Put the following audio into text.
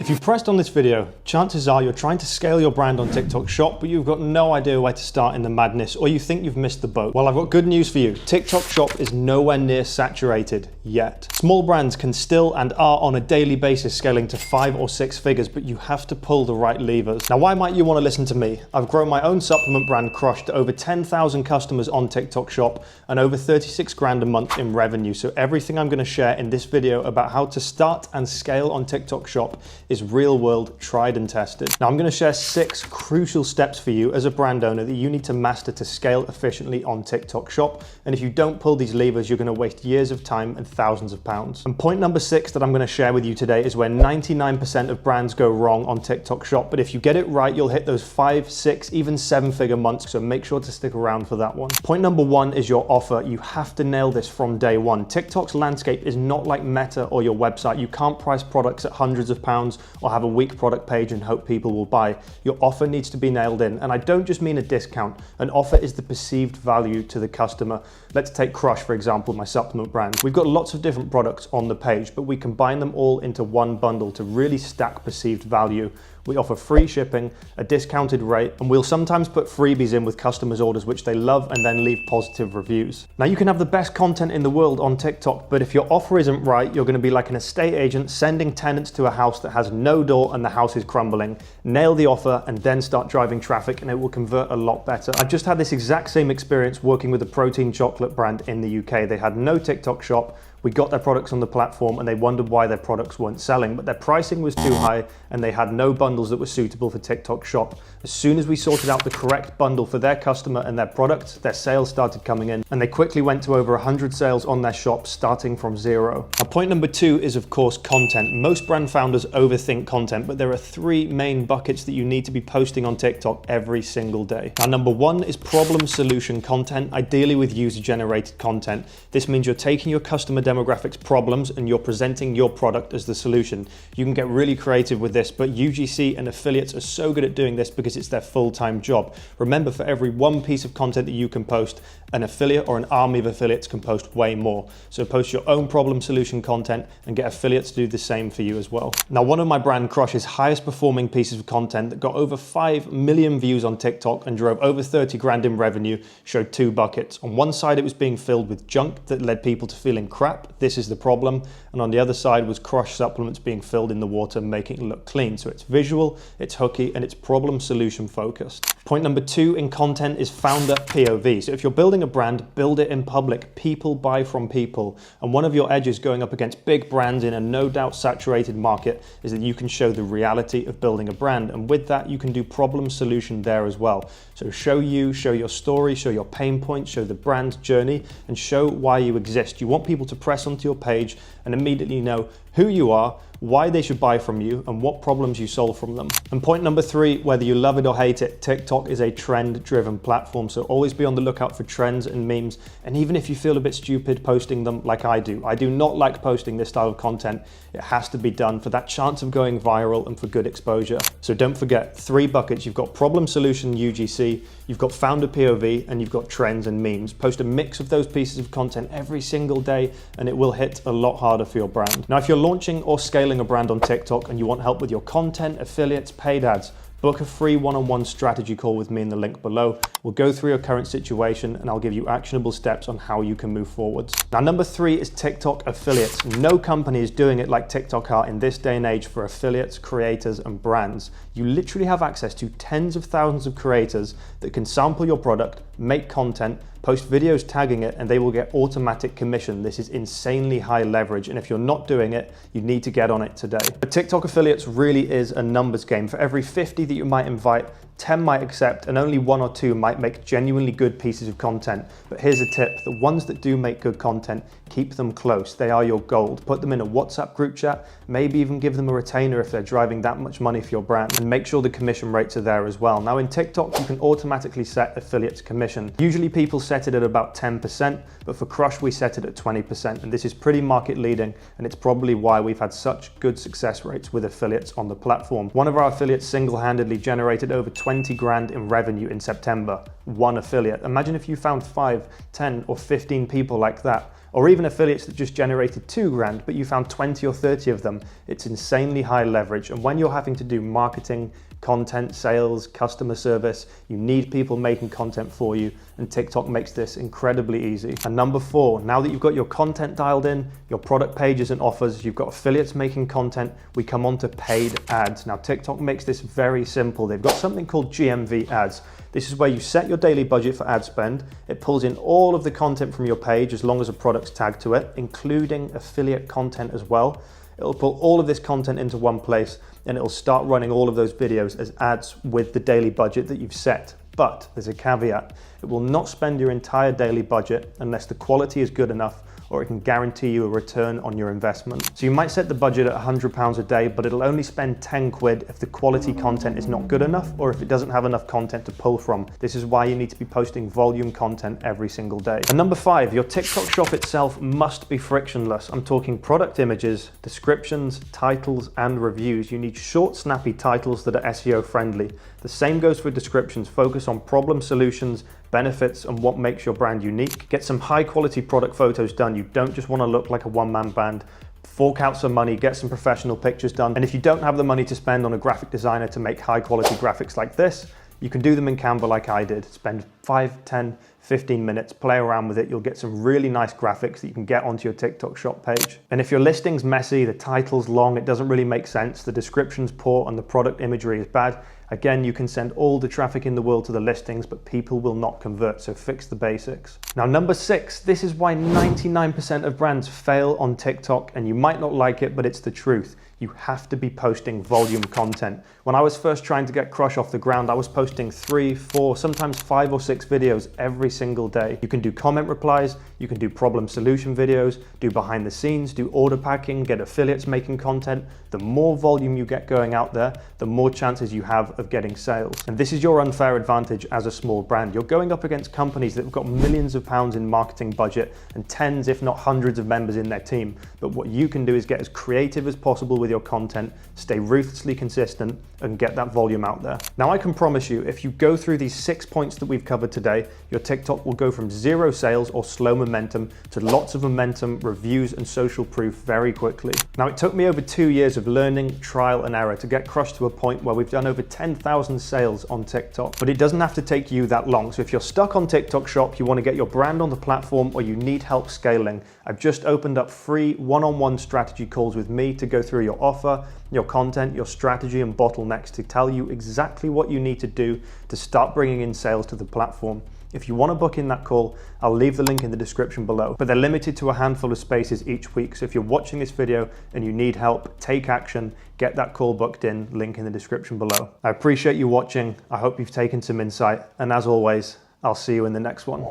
If you pressed on this video, chances are you're trying to scale your brand on TikTok Shop, but you've got no idea where to start in the madness, or you think you've missed the boat. Well, I've got good news for you. TikTok Shop is nowhere near saturated yet. Small brands can still and are on a daily basis scaling to 5 or 6 figures, but you have to pull the right levers. Now, why might you want to listen to me? I've grown my own supplement brand, Crush, to over 10,000 customers on TikTok Shop and over 36 grand a month in revenue. So everything I'm going to share in this video about how to start and scale on TikTok Shop is real world, tried and tested. Now I'm going to share 6 crucial steps for you as a brand owner that you need to master to scale efficiently on TikTok Shop. And if you don't pull these levers, you're going to waste years of time and thousands of pounds. And point number 6 that I'm going to share with you today is where 99% of brands go wrong on TikTok Shop. But if you get it right, you'll hit those 5, 6, even 7-figure months. So make sure to stick around for that one. Point number 1 is your offer. You have to nail this from day one. TikTok's landscape is not like Meta or your website. You can't price products at hundreds of pounds or have a weak product page and hope people will buy. Your offer needs to be nailed in. And I don't just mean a discount. An offer is the perceived value to the customer. Let's take Crush, for example, my supplement brand. We've got lots of different products on the page, but we combine them all into one bundle to really stack perceived value. We offer free shipping, a discounted rate, and we'll sometimes put freebies in with customers' orders, which they love, and then leave positive reviews. Now, you can have the best content in the world on TikTok, but if your offer isn't right, you're going to be like an estate agent sending tenants to a house that has no door and the house is crumbling. Nail the offer and then start driving traffic, and it will convert a lot better. I've just had this exact same experience working with a protein chocolate brand in the UK. They had no TikTok Shop. We got their products on the platform and they wondered why their products weren't selling, but their pricing was too high and they had no bundles that were suitable for TikTok Shop. As soon as we sorted out the correct bundle for their customer and their product, their sales started coming in and they quickly went to over 100 sales on their shop starting from 0. Now, point number 2 is of course content. Most brand founders overthink content, but there are 3 main buckets that you need to be posting on TikTok every single day. Now, number 1 is problem solution content, ideally with user generated content. This means you're taking your customer demographics problems and you're presenting your product as the solution. You can get really creative with this, but UGC and affiliates are so good at doing this because it's their full-time job. Remember, for every 1 piece of content that you can post, an affiliate or an army of affiliates can post way more. So post your own problem solution content and get affiliates to do the same for you as well. Now, one of my brand Crush's highest performing pieces of content that got over 5 million views on TikTok and drove over 30 grand in revenue showed 2 buckets. On one side, it was being filled with junk that led people to feeling crap. This is the problem. And on the other side was Crush supplements being filled in the water, making it look clean. So it's visual, it's hooky, and it's problem solution focused. Point number 2 in content is founder POV. So if you're building a brand, build it in public. People buy from people. And one of your edges going up against big brands in a no doubt saturated market is that you can show the reality of building a brand. And with that, you can do problem solution there as well. So show your story, show your pain points, show the brand's journey, and show why you exist. You want people to press onto your page and immediately know who you are, why they should buy from you, and what problems you solve from them. And point number 3, whether you love it or hate it, TikTok is a trend-driven platform, so always be on the lookout for trends and memes. And even if you feel a bit stupid posting them like I do not like posting this style of content. It has to be done for that chance of going viral and for good exposure. So don't forget, 3 buckets. You've got problem solution UGC, you've got founder POV, and you've got trends and memes. Post a mix of those pieces of content every single day, and it will hit a lot harder for your brand. Now, if you're launching or scaling a brand on TikTok and you want help with your content, affiliates, paid ads, book a free one-on-one strategy call with me in the link below. We'll go through your current situation and I'll give you actionable steps on how you can move forwards. Now, number 3 is TikTok affiliates. No company is doing it like TikTok are in this day and age for affiliates, creators, and brands. You literally have access to tens of thousands of creators that can sample your product, make content, post videos tagging it, and they will get automatic commission. This is insanely high leverage, and if you're not doing it, you need to get on it today. But TikTok affiliates really is a numbers game. For every 50 that you might invite, 10 might accept, and only 1 or 2 might make genuinely good pieces of content. But here's a tip: the ones that do make good content, keep them close. They are your gold. Put them in a WhatsApp group chat, maybe even give them a retainer if they're driving that much money for your brand, and make sure the commission rates are there as well. Now, in TikTok, you can automatically set affiliates commission. Usually people set it at about 10%, but for Crush, we set it at 20%. And this is pretty market leading, and it's probably why we've had such good success rates with affiliates on the platform. One of our affiliates single-handedly generated over 20 grand in revenue in September. One affiliate. Imagine if you found 5, 10, or 15 people like that. Or even affiliates that just generated 2 grand, but you found 20 or 30 of them. It's insanely high leverage. And when you're having to do marketing, content, sales, customer service, you need people making content for you, and TikTok makes this incredibly easy. And number 4, now that you've got your content dialed in, your product pages and offers, you've got affiliates making content, we come on to paid ads. Now TikTok makes this very simple. They've got something called GMV ads. This is where you set your daily budget for ad spend. It pulls in all of the content from your page as long as a product's tagged to it, including affiliate content as well. It'll pull all of this content into one place, and it'll start running all of those videos as ads with the daily budget that you've set. But there's a caveat. It will not spend your entire daily budget unless the quality is good enough or it can guarantee you a return on your investment. So you might set the budget at £100 a day, but it'll only spend 10 quid if the quality content is not good enough or if it doesn't have enough content to pull from. This is why you need to be posting volume content every single day. And number 5, your TikTok shop itself must be frictionless. I'm talking product images, descriptions, titles, and reviews. You need short, snappy titles that are SEO friendly. The same goes for descriptions. Focus on problem solutions, benefits, and what makes your brand unique. Get some high quality product photos done. You don't just want to look like a one-man band. Fork out some money, get some professional pictures done. And if you don't have the money to spend on a graphic designer to make high quality graphics like this, you can do them in Canva like I did. Spend 5, 10, 15 minutes, play around with it. You'll get some really nice graphics that you can get onto your TikTok shop page. And if your listing's messy, the title's long, it doesn't really make sense, the description's poor, and the product imagery is bad, again, you can send all the traffic in the world to the listings, but people will not convert, so fix the basics. Now, number 6, this is why 99% of brands fail on TikTok, and you might not like it, but it's the truth. You have to be posting volume content. When I was first trying to get Crush off the ground, I was posting 3, 4, sometimes 5 or 6 videos every single day. You can do comment replies, you can do problem solution videos, do behind the scenes, do order packing, get affiliates making content. The more volume you get going out there, the more chances you have of getting sales. And this is your unfair advantage as a small brand. You're going up against companies that have got millions of pounds in marketing budget and tens, if not hundreds of members in their team. But what you can do is get as creative as possible with your content, stay ruthlessly consistent, and get that volume out there. Now, I can promise you, if you go through these 6 points that we've covered today, your TikTok will go from 0 sales or slow momentum to lots of momentum, reviews, and social proof very quickly. Now, it took me over 2 years of learning, trial, and error to get Crush to a point where we've done over 10,000 sales on TikTok. But it doesn't have to take you that long. So if you're stuck on TikTok Shop, you want to get your brand on the platform, or you need help scaling, I've just opened up free one-on-one strategy calls with me to go through your offer, your content, your strategy, and bottlenecks to tell you exactly what you need to do to start bringing in sales to the platform. If you want to book in that call, I'll leave the link in the description below, but they're limited to a handful of spaces each week. So if you're watching this video and you need help, take action, get that call booked in, link in the description below. I appreciate you watching. I hope you've taken some insight. And as always, I'll see you in the next one.